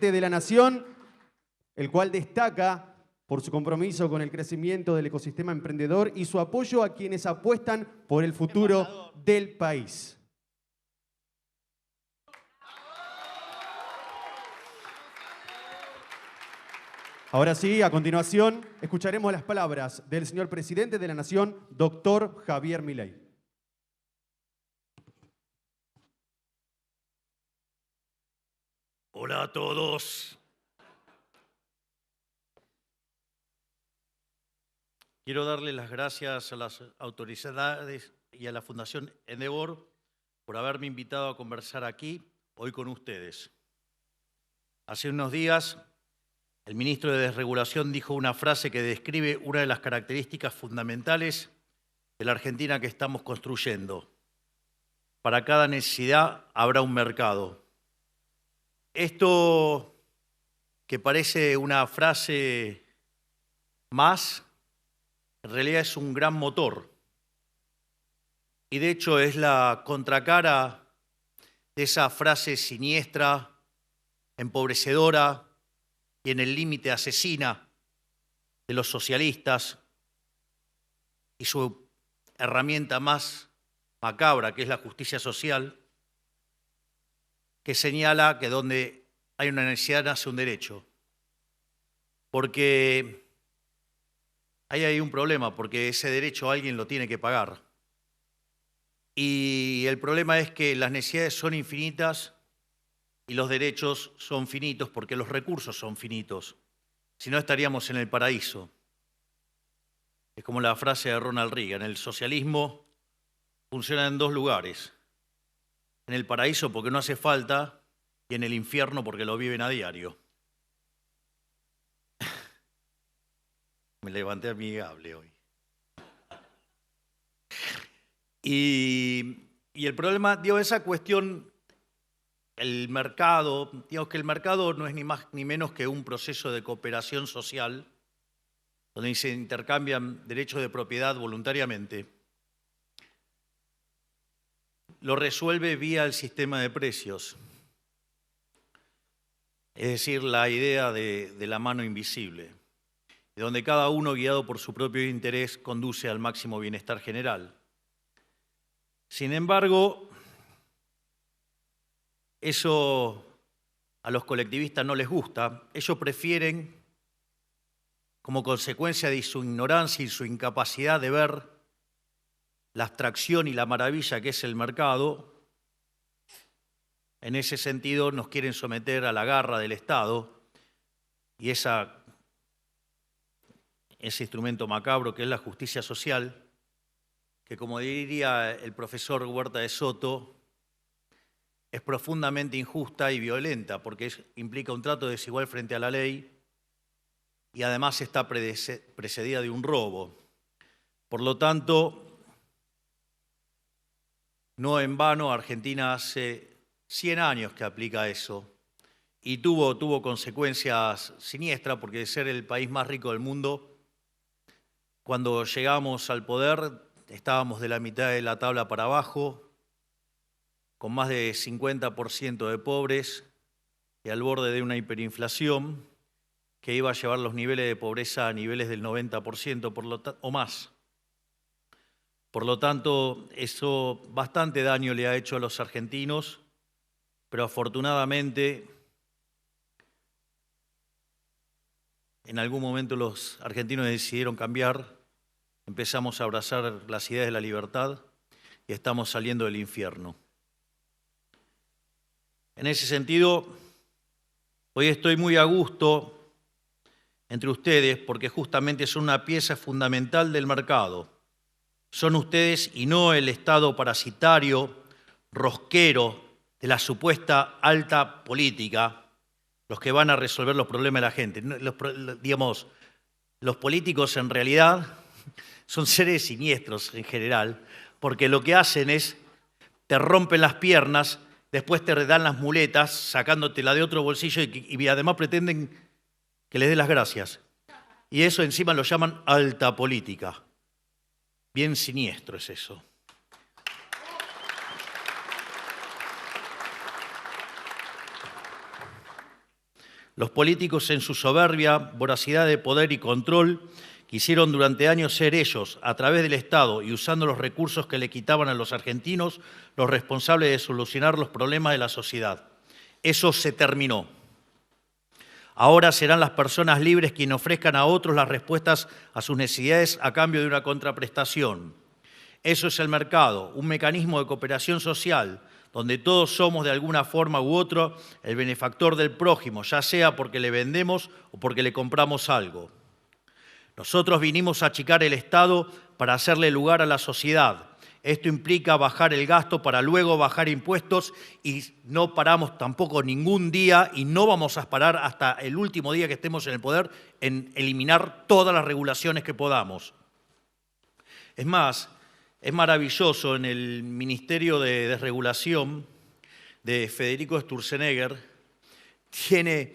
de la Nación, el cual destaca por su compromiso con el crecimiento del ecosistema emprendedor y su apoyo a quienes apuestan por el futuro del país. Ahora sí, a continuación, escucharemos las palabras del señor presidente de la Nación, doctor Javier Milei. Hola a todos. Quiero darle las gracias a las autoridades y a la Fundación Endeavor por haberme invitado a conversar aquí hoy con ustedes. Hace unos días, el ministro de Desregulación dijo una frase que describe una de las características fundamentales de la Argentina que estamos construyendo. Para cada necesidad habrá un mercado. Esto, que parece una frase más, en realidad es un gran motor. Y de hecho es la contracara de esa frase siniestra, empobrecedora y en el límite asesina de los socialistas y su herramienta más macabra, que es la justicia social, que señala que donde hay una necesidad nace un derecho. Porque ahí hay un problema, porque ese derecho alguien lo tiene que pagar. Y el problema es que las necesidades son infinitas y los derechos son finitos porque los recursos son finitos. Si no, estaríamos en el paraíso. Es como la frase de Ronald Reagan: el socialismo funciona en dos lugares. En el paraíso porque no hace falta y en el infierno porque lo viven a diario. Me levanté amigable hoy. Y el problema, digo, esa cuestión, el mercado, digo que el mercado no es ni más ni menos que un proceso de cooperación social donde se intercambian derechos de propiedad voluntariamente. Lo resuelve vía el sistema de precios, es decir, la idea de la mano invisible, donde cada uno, guiado por su propio interés, conduce al máximo bienestar general. Sin embargo, eso a los colectivistas no les gusta. Ellos prefieren, como consecuencia de su ignorancia y su incapacidad de ver la abstracción y la maravilla que es el mercado, en ese sentido nos quieren someter a la garra del Estado y ese instrumento macabro que es la justicia social, que, como diría el profesor Huerta de Soto, es profundamente injusta y violenta porque implica un trato desigual frente a la ley y además está precedida de un robo. Por lo tanto, no en vano Argentina hace 100 años que aplica eso y tuvo consecuencias siniestras porque de ser el país más rico del mundo, cuando llegamos al poder estábamos de la mitad de la tabla para abajo, con más de 50% de pobres y al borde de una hiperinflación que iba a llevar los niveles de pobreza a niveles del 90% o más. Por lo tanto, eso bastante daño le ha hecho a los argentinos, pero afortunadamente en algún momento los argentinos decidieron cambiar, empezamos a abrazar las ideas de la libertad y estamos saliendo del infierno. En ese sentido, hoy estoy muy a gusto entre ustedes porque justamente son una pieza fundamental del mercado. Son ustedes y no el Estado parasitario, rosquero de la supuesta alta política, los que van a resolver los problemas de la gente. Los políticos en realidad son seres siniestros en general, porque lo que hacen es te rompen las piernas, después te dan las muletas sacándotela de otro bolsillo y además pretenden que les dé las gracias. Y eso encima lo llaman alta política. Bien siniestro es eso. Los políticos, en su soberbia, voracidad de poder y control, quisieron durante años ser ellos, a través del Estado y usando los recursos que le quitaban a los argentinos, los responsables de solucionar los problemas de la sociedad. Eso se terminó. Ahora serán las personas libres quienes ofrezcan a otros las respuestas a sus necesidades a cambio de una contraprestación. Eso es el mercado, un mecanismo de cooperación social, donde todos somos de alguna forma u otra el benefactor del prójimo, ya sea porque le vendemos o porque le compramos algo. Nosotros vinimos a achicar el Estado para hacerle lugar a la sociedad. Esto implica bajar el gasto para luego bajar impuestos y no paramos tampoco ningún día y no vamos a parar hasta el último día que estemos en el poder en eliminar todas las regulaciones que podamos. Es más, es maravilloso, en el Ministerio de Desregulación de Federico Sturzenegger tiene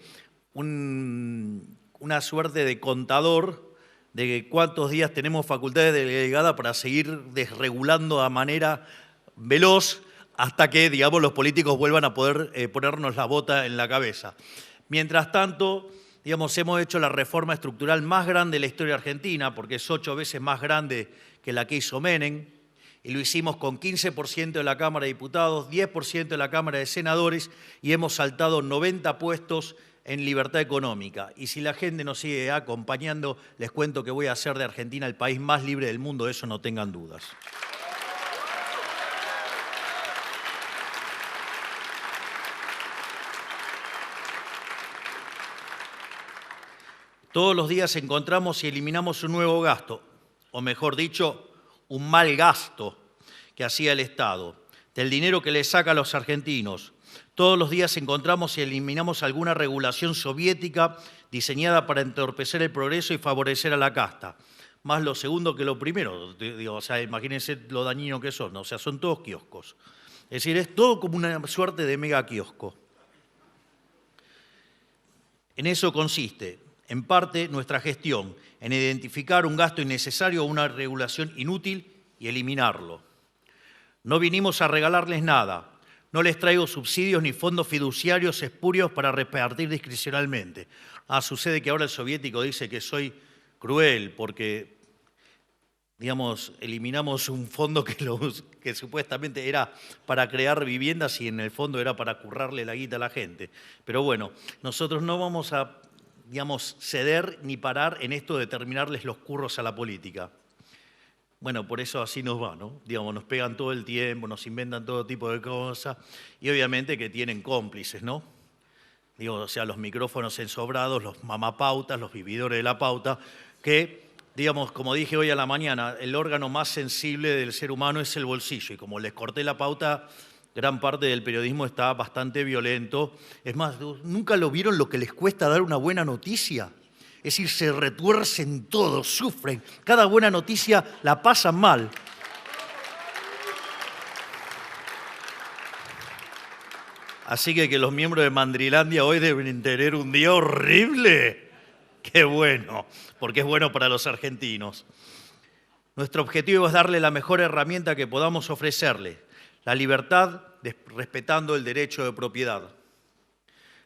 una suerte de contador de cuántos días tenemos facultades delegadas para seguir desregulando a manera veloz hasta que, digamos, los políticos vuelvan a poder ponernos la bota en la cabeza. Mientras tanto, digamos, hemos hecho la reforma estructural más grande de la historia argentina, porque es 8 veces más grande que la que hizo Menem, y lo hicimos con 15% de la Cámara de Diputados, 10% de la Cámara de Senadores, y hemos saltado 90 puestos en libertad económica. Y si la gente nos sigue acompañando, les cuento que voy a hacer de Argentina el país más libre del mundo, de eso no tengan dudas. Todos los días encontramos y eliminamos un nuevo gasto, o mejor dicho, un mal gasto que hacía el Estado, del dinero que le saca a los argentinos. Todos los días encontramos y eliminamos alguna regulación soviética diseñada para entorpecer el progreso y favorecer a la casta. Más lo segundo que lo primero. Digo, o sea, imagínense lo dañino que son. O sea, son todos kioscos. Es decir, es todo como una suerte de mega kiosco. En eso consiste, en parte, nuestra gestión, en identificar un gasto innecesario o una regulación inútil y eliminarlo. No vinimos a regalarles nada. No les traigo subsidios ni fondos fiduciarios espurios para repartir discrecionalmente. Sucede que ahora el soviético dice que soy cruel porque, digamos, eliminamos un fondo que supuestamente era para crear viviendas y en el fondo era para currarle la guita a la gente. Pero bueno, nosotros no vamos a, digamos, ceder ni parar en esto de terminarles los curros a la política. Bueno, por eso así nos va, ¿no? Digamos, nos pegan todo el tiempo, nos inventan todo tipo de cosas y obviamente que tienen cómplices, ¿no? Digo, o sea, los micrófonos ensobrados, los mamapautas, los vividores de la pauta, que, digamos, como dije hoy a la mañana, el órgano más sensible del ser humano es el bolsillo y como les corté la pauta, gran parte del periodismo está bastante violento. Es más, ¿nunca lo vieron lo que les cuesta dar una buena noticia? Es decir, se retuercen todos, sufren. Cada buena noticia la pasan mal. Así que los miembros de Mandrilandia hoy deben tener un día horrible. ¡Qué bueno! Porque es bueno para los argentinos. Nuestro objetivo es darle la mejor herramienta que podamos ofrecerle, la libertad respetando el derecho de propiedad.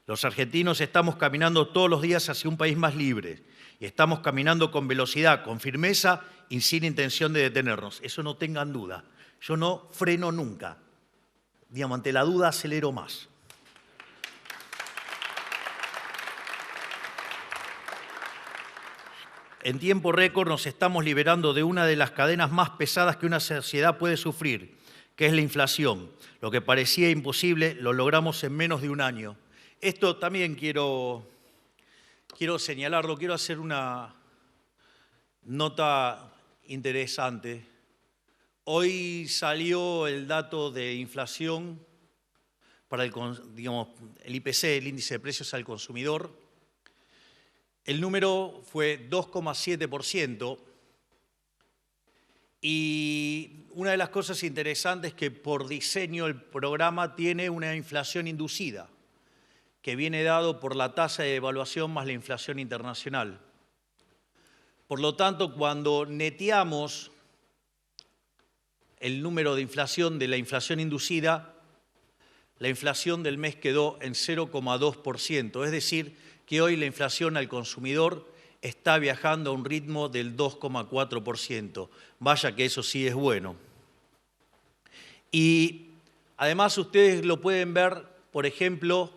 Los argentinos estamos caminando todos los días hacia un país más libre y estamos caminando con velocidad, con firmeza y sin intención de detenernos. Eso no tengan duda. Yo no freno nunca. Digamos, ante la duda acelero más. En tiempo récord nos estamos liberando de una de las cadenas más pesadas que una sociedad puede sufrir, que es la inflación. Lo que parecía imposible lo logramos en menos de un año. Esto también quiero señalarlo, quiero hacer una nota interesante. Hoy salió el dato de inflación para el IPC, el índice de precios al consumidor. El número fue 2,7%. Y una de las cosas interesantes es que por diseño el programa tiene una inflación inducida, que viene dado por la tasa de devaluación más la inflación internacional. Por lo tanto, cuando neteamos el número de inflación de la inflación inducida, la inflación del mes quedó en 0,2%, es decir, que hoy la inflación al consumidor está viajando a un ritmo del 2,4%. Vaya que eso sí es bueno. Y además ustedes lo pueden ver, por ejemplo,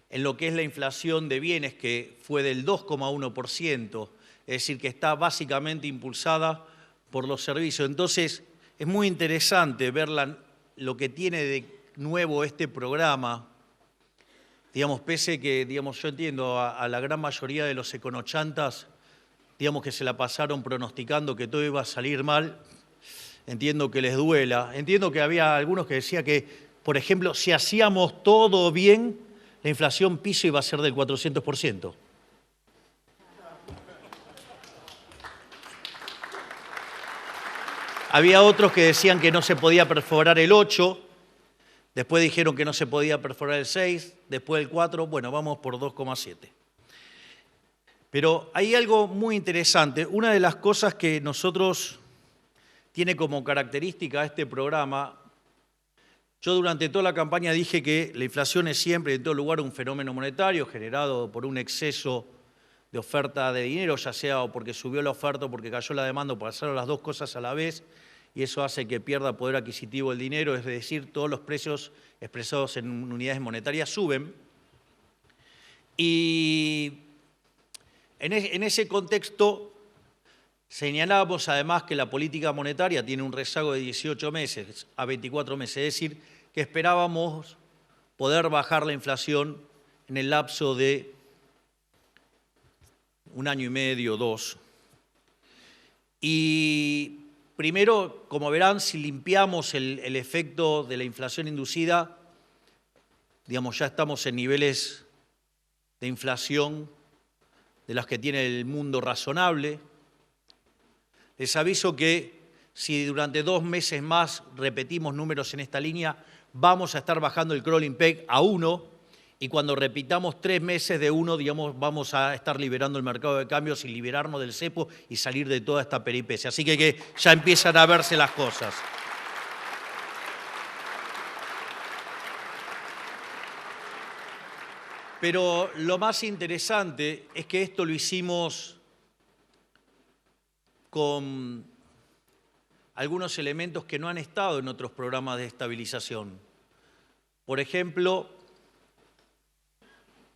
en lo que es la inflación de bienes, que fue del 2,1%, es decir, que está básicamente impulsada por los servicios. Entonces, es muy interesante ver lo que tiene de nuevo este programa. Digamos, pese que, digamos, yo entiendo a la gran mayoría de los econochantas, digamos, que se la pasaron pronosticando que todo iba a salir mal, entiendo que les duela. Entiendo que había algunos que decían que, por ejemplo, si hacíamos todo bien, la inflación piso iba a ser del 400%. Había otros que decían que no se podía perforar el 8, después dijeron que no se podía perforar el 6, después el 4, bueno, vamos por 2,7. Pero hay algo muy interesante. Una de las cosas que nosotros tiene como característica este programa, yo durante toda la campaña dije que la inflación es siempre, en todo lugar, un fenómeno monetario generado por un exceso de oferta de dinero, ya sea o porque subió la oferta o porque cayó la demanda, o pasaron las dos cosas a la vez, y eso hace que pierda poder adquisitivo el dinero, es decir, todos los precios expresados en unidades monetarias suben. Y en ese contexto señalábamos además que la política monetaria tiene un rezago de 18 meses a 24 meses, es decir, que esperábamos poder bajar la inflación en el lapso de 1 año y medio, 2. Y primero, como verán, si limpiamos el efecto de la inflación inducida, digamos, ya estamos en niveles de inflación de las que tiene el mundo razonable. Les aviso que si durante 2 meses más repetimos números en esta línea, vamos a estar bajando el crawling peg a 1, y cuando repitamos 3 meses de 1, digamos, vamos a estar liberando el mercado de cambios y liberarnos del cepo y salir de toda esta peripecia. Así que ya empiezan a verse las cosas. Pero lo más interesante es que esto lo hicimos con algunos elementos que no han estado en otros programas de estabilización. Por ejemplo,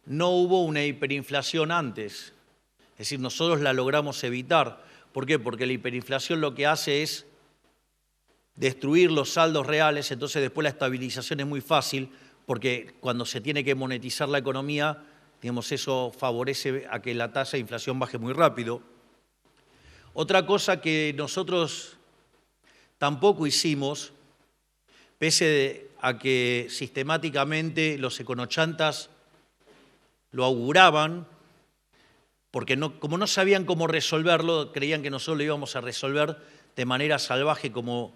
no hubo una hiperinflación antes, es decir, nosotros la logramos evitar. ¿Por qué? Porque la hiperinflación lo que hace es destruir los saldos reales, entonces después la estabilización es muy fácil, porque cuando se tiene que monetizar la economía, digamos, eso favorece a que la tasa de inflación baje muy rápido. Otra cosa que nosotros tampoco hicimos, pese a que sistemáticamente los econochantas lo auguraban, porque como no sabían cómo resolverlo, creían que nosotros lo íbamos a resolver de manera salvaje como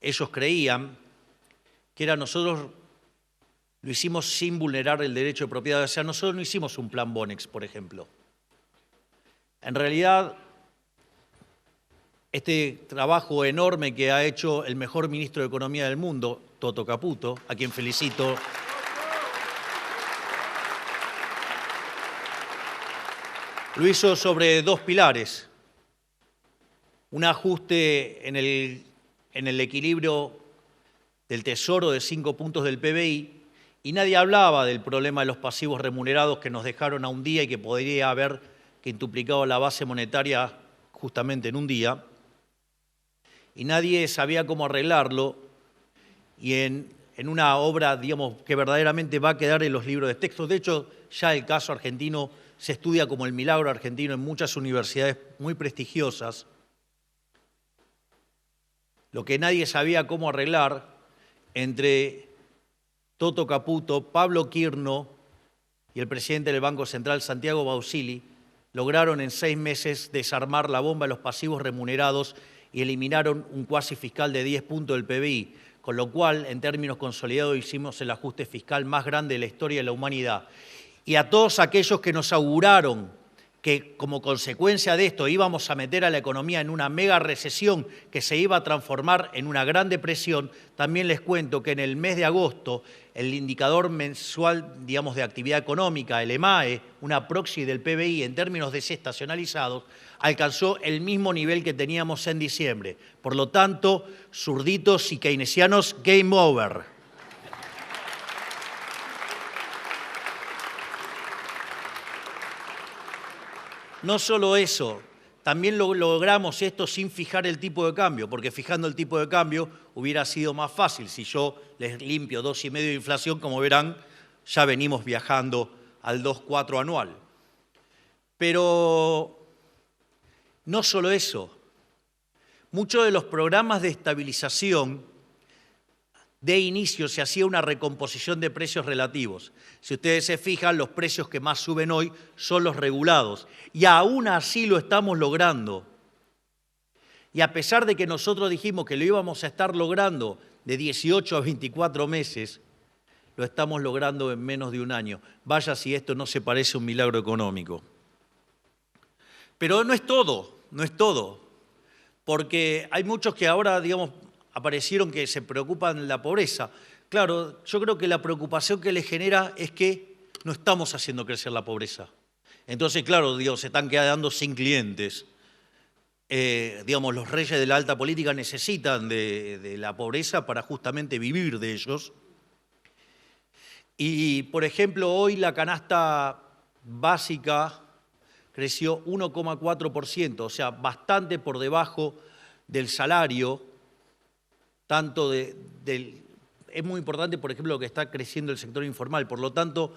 ellos creían, que era nosotros lo hicimos sin vulnerar el derecho de propiedad. O sea, nosotros no hicimos un plan Bonex, por ejemplo. En realidad, este trabajo enorme que ha hecho el mejor ministro de Economía del mundo, Toto Caputo, a quien felicito, lo hizo sobre 2 pilares. Un ajuste en el equilibrio del Tesoro de 5 puntos del PBI, y nadie hablaba del problema de los pasivos remunerados que nos dejaron a un día y que podría haber quintuplicado la base monetaria justamente en un día. Y nadie sabía cómo arreglarlo, y en una obra, digamos, que verdaderamente va a quedar en los libros de texto. De hecho, ya el caso argentino se estudia como el milagro argentino en muchas universidades muy prestigiosas. Lo que nadie sabía cómo arreglar entre Toto Caputo, Pablo Quirno y el presidente del Banco Central, Santiago Bausili, lograron en 6 meses desarmar la bomba de los pasivos remunerados y eliminaron un cuasi fiscal de 10 puntos del PBI, con lo cual, en términos consolidados, hicimos el ajuste fiscal más grande de la historia de la humanidad. Y a todos aquellos que nos auguraron que como consecuencia de esto íbamos a meter a la economía en una mega recesión que se iba a transformar en una gran depresión, también les cuento que en el mes de agosto el indicador mensual, digamos, de actividad económica, el EMAE, una proxy del PBI en términos desestacionalizados, alcanzó el mismo nivel que teníamos en diciembre. Por lo tanto, zurditos y keynesianos, game over. No solo eso, también logramos esto sin fijar el tipo de cambio, porque fijando el tipo de cambio hubiera sido más fácil. Si yo les limpio 2,5 de inflación, como verán, ya venimos viajando al 2,4 anual. Pero no solo eso, muchos de los programas de estabilización de inicio se hacía una recomposición de precios relativos. Si ustedes se fijan, los precios que más suben hoy son los regulados. Y aún así lo estamos logrando. Y a pesar de que nosotros dijimos que lo íbamos a estar logrando de 18 a 24 meses, lo estamos logrando en menos de un año. Vaya si esto no se parece a un milagro económico. Pero no es todo, no es todo. Porque hay muchos que ahora, digamos, aparecieron que se preocupan de la pobreza. Claro, yo creo que la preocupación que les genera es que no estamos haciendo crecer la pobreza. Entonces, claro, se están quedando sin clientes. Digamos, los reyes de la alta política necesitan de la pobreza para justamente vivir de ellos. Y, por ejemplo, hoy la canasta básica creció 1,4%, o sea, bastante por debajo del salario. Es muy importante, por ejemplo, lo que está creciendo el sector informal. Por lo tanto,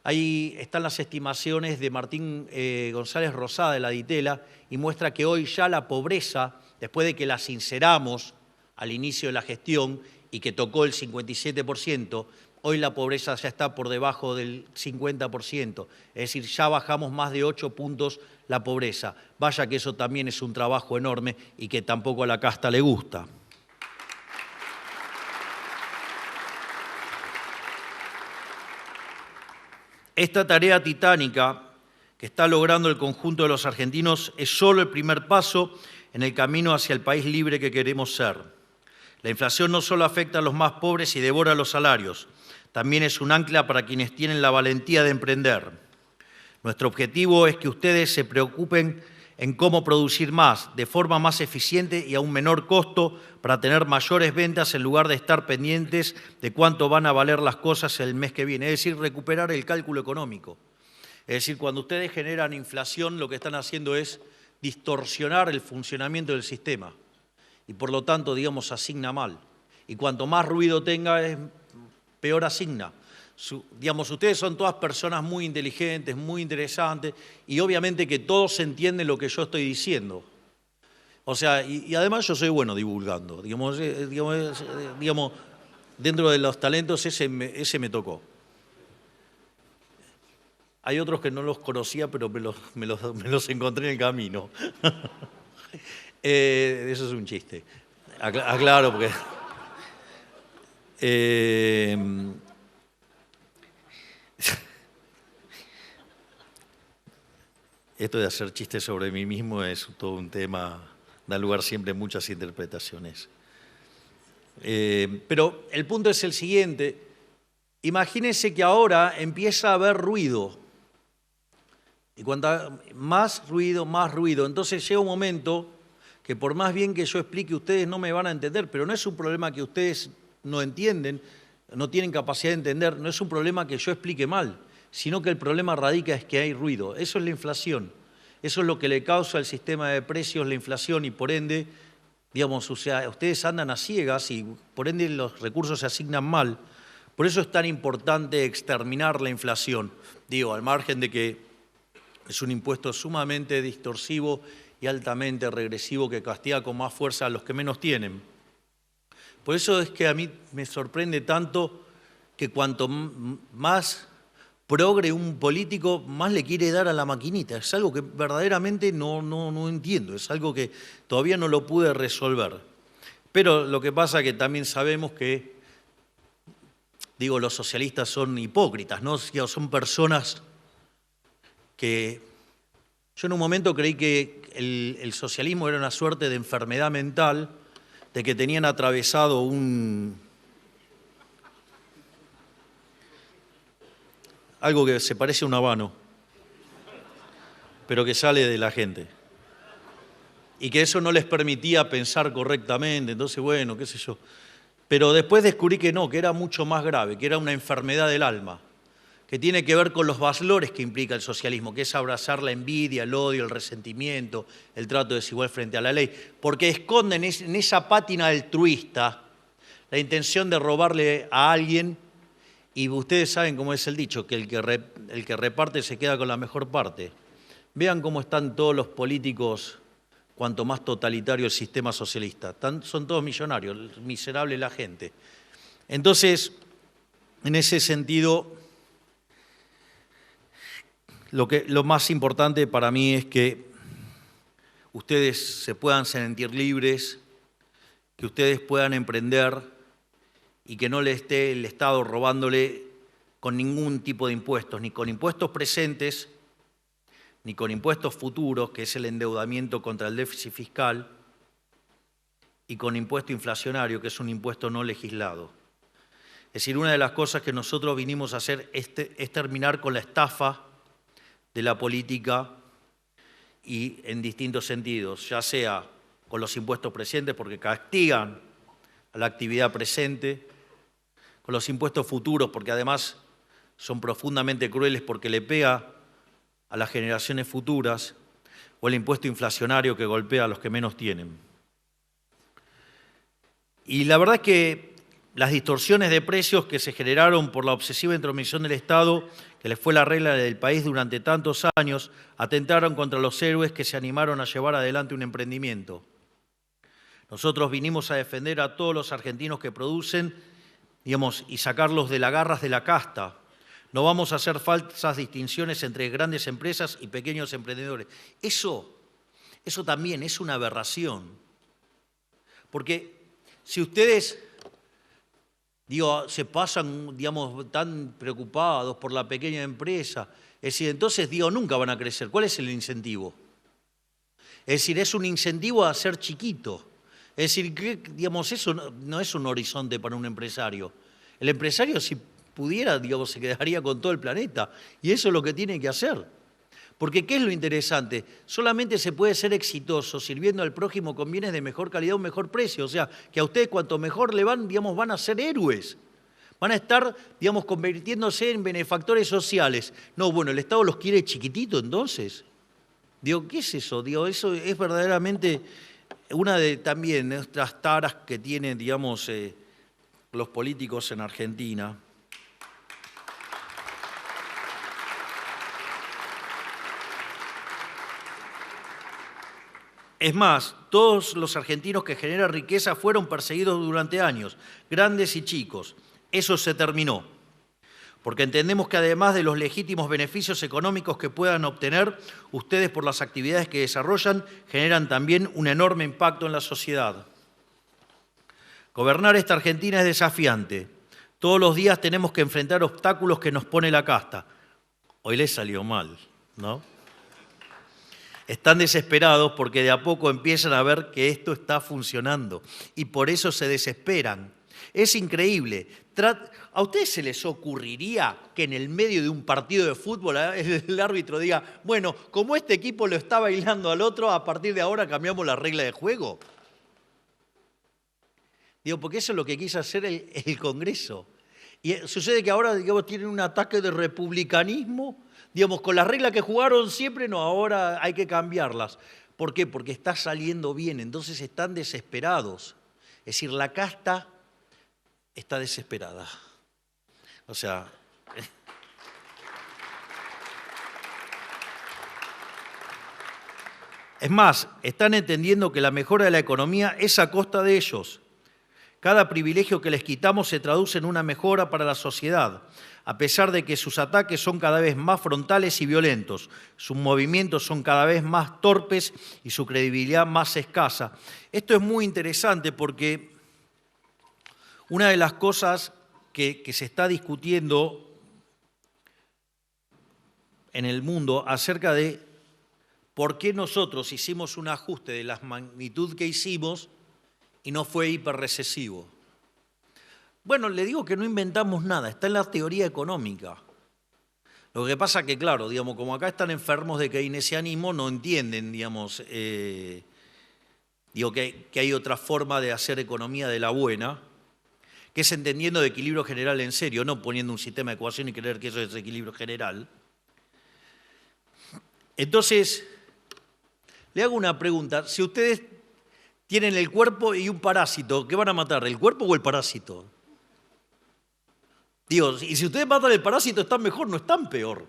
ahí están las estimaciones de Martín González Rosada de la Ditela y muestra que hoy ya la pobreza, después de que la sinceramos al inicio de la gestión y que tocó el 57%, hoy la pobreza ya está por debajo del 50%. Es decir, ya bajamos más de 8 puntos la pobreza. Vaya que eso también es un trabajo enorme y que tampoco a la casta le gusta. Esta tarea titánica que está logrando el conjunto de los argentinos es solo el primer paso en el camino hacia el país libre que queremos ser. La inflación no solo afecta a los más pobres y devora los salarios, también es un ancla para quienes tienen la valentía de emprender. Nuestro objetivo es que ustedes se preocupen en cómo producir más, de forma más eficiente y a un menor costo, para tener mayores ventas en lugar de estar pendientes de cuánto van a valer las cosas el mes que viene. Es decir, recuperar el cálculo económico. Es decir, cuando ustedes generan inflación, lo que están haciendo es distorsionar el funcionamiento del sistema. Y por lo tanto, digamos, asigna mal. Y cuanto más ruido tenga, peor asigna. Digamos, ustedes son todas personas muy inteligentes, muy interesantes, y obviamente que todos entienden lo que yo estoy diciendo. O sea, y además yo soy bueno divulgando. Digamos, dentro de los talentos ese me tocó. Hay otros que no los conocía, pero me los encontré en el camino. Eso es un chiste. Aclaro, porque... Esto de hacer chistes sobre mí mismo es todo un tema, da lugar siempre a muchas interpretaciones. Pero el punto es el siguiente. Imagínense que ahora empieza a haber ruido. Y cuanto más ruido, más ruido. Entonces llega un momento que por más bien que yo explique, ustedes no me van a entender, pero no es un problema que ustedes no entienden, no tienen capacidad de entender, no es un problema que yo explique mal, sino que el problema radica es que hay ruido. Eso es la inflación. Eso es lo que le causa al sistema de precios la inflación y por ende, digamos, o sea, ustedes andan a ciegas y por ende los recursos se asignan mal. Por eso es tan importante exterminar la inflación. Digo, al margen de que es un impuesto sumamente distorsivo y altamente regresivo que castiga con más fuerza a los que menos tienen. Por eso es que a mí me sorprende tanto que cuanto más progre un político, más le quiere dar a la maquinita. Es algo que verdaderamente no entiendo, es algo que todavía no lo pude resolver. Pero lo que pasa es que también sabemos que, digo, los socialistas son hipócritas, ¿no? Son personas que Yo en un momento creí que el socialismo era una suerte de enfermedad mental, de que tenían atravesado algo que se parece a un habano, pero que sale de la gente. Y que eso no les permitía pensar correctamente, entonces, bueno, qué sé yo. Pero después descubrí que no, que era mucho más grave, que era una enfermedad del alma, que tiene que ver con los valores que implica el socialismo, que es abrazar la envidia, el odio, el resentimiento, el trato desigual frente a la ley, porque esconden en esa pátina altruista la intención de robarle a alguien, y ustedes saben cómo es el dicho, que el que reparte se queda con la mejor parte. Vean cómo están todos los políticos, cuanto más totalitario el sistema socialista. Son todos millonarios, miserable la gente. Entonces, en ese sentido, lo más importante para mí es que ustedes se puedan sentir libres, que ustedes puedan emprender y que no le esté el Estado robándole con ningún tipo de impuestos, ni con impuestos presentes, ni con impuestos futuros, que es el endeudamiento contra el déficit fiscal, y con impuesto inflacionario, que es un impuesto no legislado. Es decir, una de las cosas que nosotros vinimos a hacer es terminar con la estafa de la política y en distintos sentidos, ya sea con los impuestos presentes porque castigan a la actividad presente, con los impuestos futuros porque además son profundamente crueles porque le pega a las generaciones futuras, o el impuesto inflacionario que golpea a los que menos tienen. Y la verdad es que las distorsiones de precios que se generaron por la obsesiva intromisión del Estado, que les fue la regla del país durante tantos años, atentaron contra los héroes que se animaron a llevar adelante un emprendimiento. Nosotros vinimos a defender a todos los argentinos que producen, digamos, y sacarlos de las garras de la casta. No vamos a hacer falsas distinciones entre grandes empresas y pequeños emprendedores. Eso también es una aberración. Porque si ustedes, se pasan, tan preocupados por la pequeña empresa, es decir, entonces, nunca van a crecer. ¿Cuál es el incentivo? Es decir, es un incentivo a ser chiquito. Es decir, eso no es un horizonte para un empresario. El empresario, si pudiera, se quedaría con todo el planeta. Y eso es lo que tiene que hacer. Porque, ¿qué es lo interesante? Solamente se puede ser exitoso sirviendo al prójimo con bienes de mejor calidad a un mejor precio. O sea, que a ustedes cuanto mejor le van, van a ser héroes. Van a estar, convirtiéndose en benefactores sociales. No, bueno, el Estado los quiere chiquitito, entonces. ¿Qué es eso? Eso es verdaderamente una de también nuestras taras que tienen, los políticos en Argentina. Es más, todos los argentinos que generan riqueza fueron perseguidos durante años, grandes y chicos. Eso se terminó, porque entendemos que además de los legítimos beneficios económicos que puedan obtener, ustedes por las actividades que desarrollan generan también un enorme impacto en la sociedad. Gobernar esta Argentina es desafiante. Todos los días tenemos que enfrentar obstáculos que nos pone la casta. Hoy les salió mal, ¿no? Están desesperados porque de a poco empiezan a ver que esto está funcionando y por eso se desesperan. Es increíble. ¿A ustedes se les ocurriría que en el medio de un partido de fútbol el árbitro diga, bueno, como este equipo lo está bailando al otro, a partir de ahora cambiamos la regla de juego? Porque eso es lo que quiso hacer el Congreso. Y sucede que ahora, tienen un ataque de republicanismo, con las reglas que jugaron siempre, no, ahora hay que cambiarlas. ¿Por qué? Porque está saliendo bien, entonces están desesperados. Es decir, la casta está desesperada. O sea, es más, están entendiendo que la mejora de la economía es a costa de ellos. Cada privilegio que les quitamos se traduce en una mejora para la sociedad, a pesar de que sus ataques son cada vez más frontales y violentos, sus movimientos son cada vez más torpes y su credibilidad más escasa. Esto es muy interesante porque una de las cosas que se está discutiendo en el mundo acerca de ¿por qué nosotros hicimos un ajuste de la magnitud que hicimos y no fue hiperrecesivo? Bueno, le digo que no inventamos nada, está en la teoría económica. Lo que pasa que, claro, digamos, como acá están enfermos de keynesianismo, no entienden, digamos, que hay otra forma de hacer economía de la buena, que es entendiendo de equilibrio general en serio, no poniendo un sistema de ecuación y creer que eso es equilibrio general. Entonces, le hago una pregunta. Si ustedes tienen el cuerpo y un parásito, ¿qué van a matar? ¿El cuerpo o el parásito? Digo, y si ustedes matan el parásito, ¿están mejor? No están peor.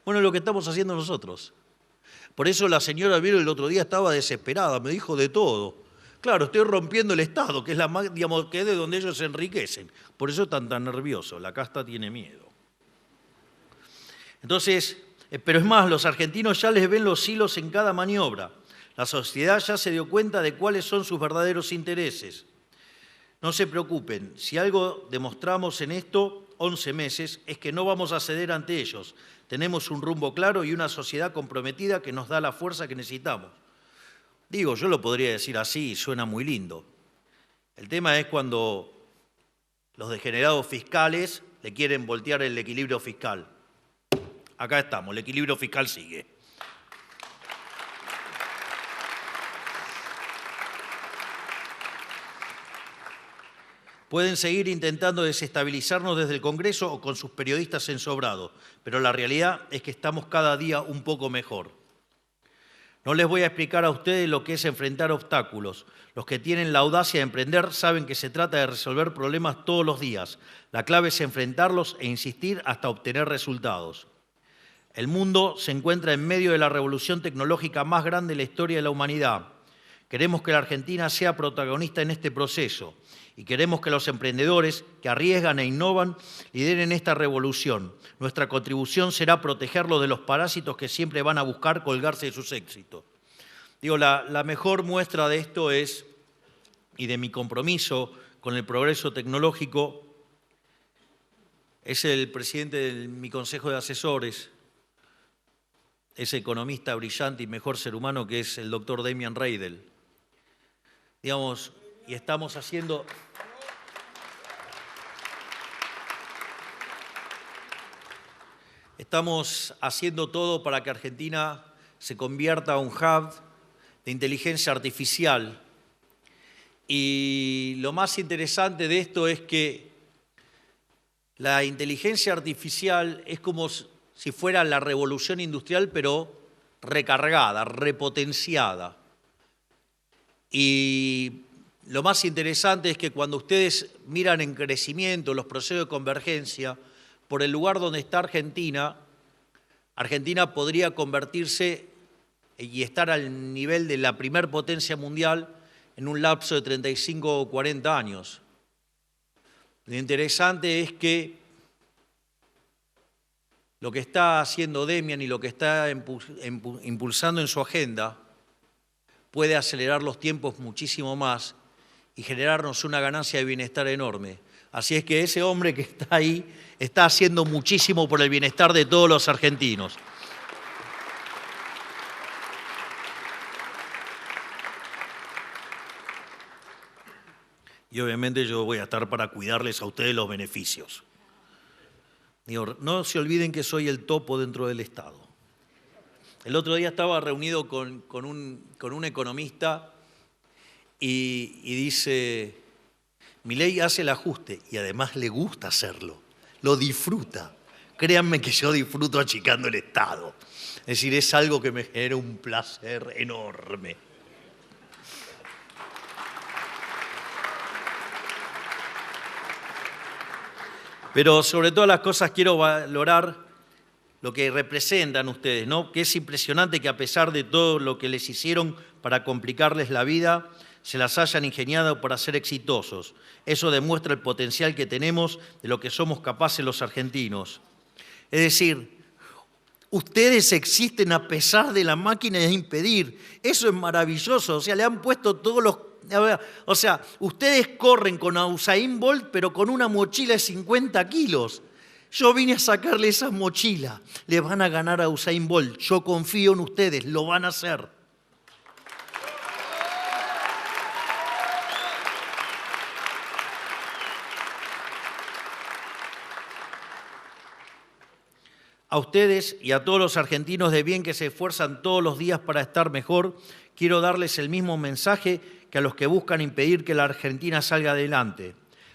Bueno, es lo que estamos haciendo nosotros. Por eso la señora Vero el otro día estaba desesperada, me dijo de todo. Claro, estoy rompiendo el Estado, que es que es de donde ellos se enriquecen. Por eso están tan nerviosos, la casta tiene miedo. Entonces, pero es más, los argentinos ya les ven los hilos en cada maniobra. La sociedad ya se dio cuenta de cuáles son sus verdaderos intereses. No se preocupen, si algo demostramos en estos 11 meses es que no vamos a ceder ante ellos. Tenemos un rumbo claro y una sociedad comprometida que nos da la fuerza que necesitamos. Digo, yo lo podría decir así, suena muy lindo. El tema es cuando los degenerados fiscales le quieren voltear el equilibrio fiscal. Acá estamos, el equilibrio fiscal sigue. Pueden seguir intentando desestabilizarnos desde el Congreso o con sus periodistas ensobrados, pero la realidad es que estamos cada día un poco mejor. No les voy a explicar a ustedes lo que es enfrentar obstáculos. Los que tienen la audacia de emprender saben que se trata de resolver problemas todos los días. La clave es enfrentarlos e insistir hasta obtener resultados. El mundo se encuentra en medio de la revolución tecnológica más grande de la historia de la humanidad. Queremos que la Argentina sea protagonista en este proceso y queremos que los emprendedores que arriesgan e innovan lideren esta revolución. Nuestra contribución será protegerlos de los parásitos que siempre van a buscar colgarse de sus éxitos. Digo, la mejor muestra de esto es, y de mi compromiso con el progreso tecnológico, es el presidente de mi consejo de asesores, ese economista brillante y mejor ser humano que es el doctor Damian Reidel. Digamos, y estamos haciendo... Estamos haciendo todo para que Argentina se convierta en un hub de inteligencia artificial. Y lo más interesante de esto es que la inteligencia artificial es como si fuera la revolución industrial, pero recargada, repotenciada. Y lo más interesante es que cuando ustedes miran en crecimiento los procesos de convergencia, por el lugar donde está Argentina, Argentina podría convertirse y estar al nivel de la primer potencia mundial en un lapso de 35 o 40 años. Lo interesante es que lo que está haciendo Damian y lo que está impulsando en su agenda puede acelerar los tiempos muchísimo más y generarnos una ganancia de bienestar enorme. Así es que ese hombre que está ahí está haciendo muchísimo por el bienestar de todos los argentinos. Y obviamente yo voy a estar para cuidarles a ustedes los beneficios. Digo, no se olviden que soy el topo dentro del Estado. El otro día estaba reunido con un economista y dice, Milei hace el ajuste y además le gusta hacerlo, lo disfruta. Créanme que yo disfruto achicando el Estado. Es decir, es algo que me genera un placer enorme. Pero sobre todas las cosas quiero valorar lo que representan ustedes, ¿no? Que es impresionante que a pesar de todo lo que les hicieron para complicarles la vida, se las hayan ingeniado para ser exitosos. Eso demuestra el potencial que tenemos de lo que somos capaces los argentinos. Es decir, ustedes existen a pesar de la máquina de impedir. Eso es maravilloso. O sea, le han puesto todos los... O sea, ustedes corren con Usain Bolt, pero con una mochila de 50 kilos. Yo vine a sacarle esa mochila. Le van a ganar a Usain Bolt. Yo confío en ustedes, lo van a hacer. A ustedes y a todos los argentinos de bien que se esfuerzan todos los días para estar mejor, quiero darles el mismo mensaje que a los que buscan impedir que la Argentina salga adelante.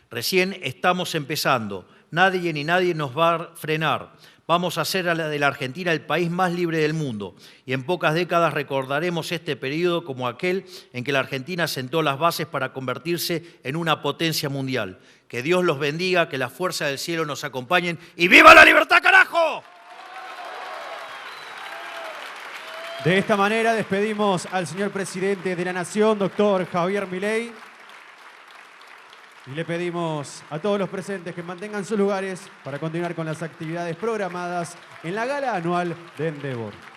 Recién estamos empezando. Nadie ni nadie nos va a frenar. Vamos a hacer de la Argentina el país más libre del mundo. Y en pocas décadas recordaremos este periodo como aquel en que la Argentina sentó las bases para convertirse en una potencia mundial. Que Dios los bendiga, que las fuerzas del cielo nos acompañen. ¡Y viva la libertad, carajo! De esta manera despedimos al señor presidente de la Nación, doctor Javier Milei. Y le pedimos a todos los presentes que mantengan sus lugares para continuar con las actividades programadas en la gala anual de Endeavor.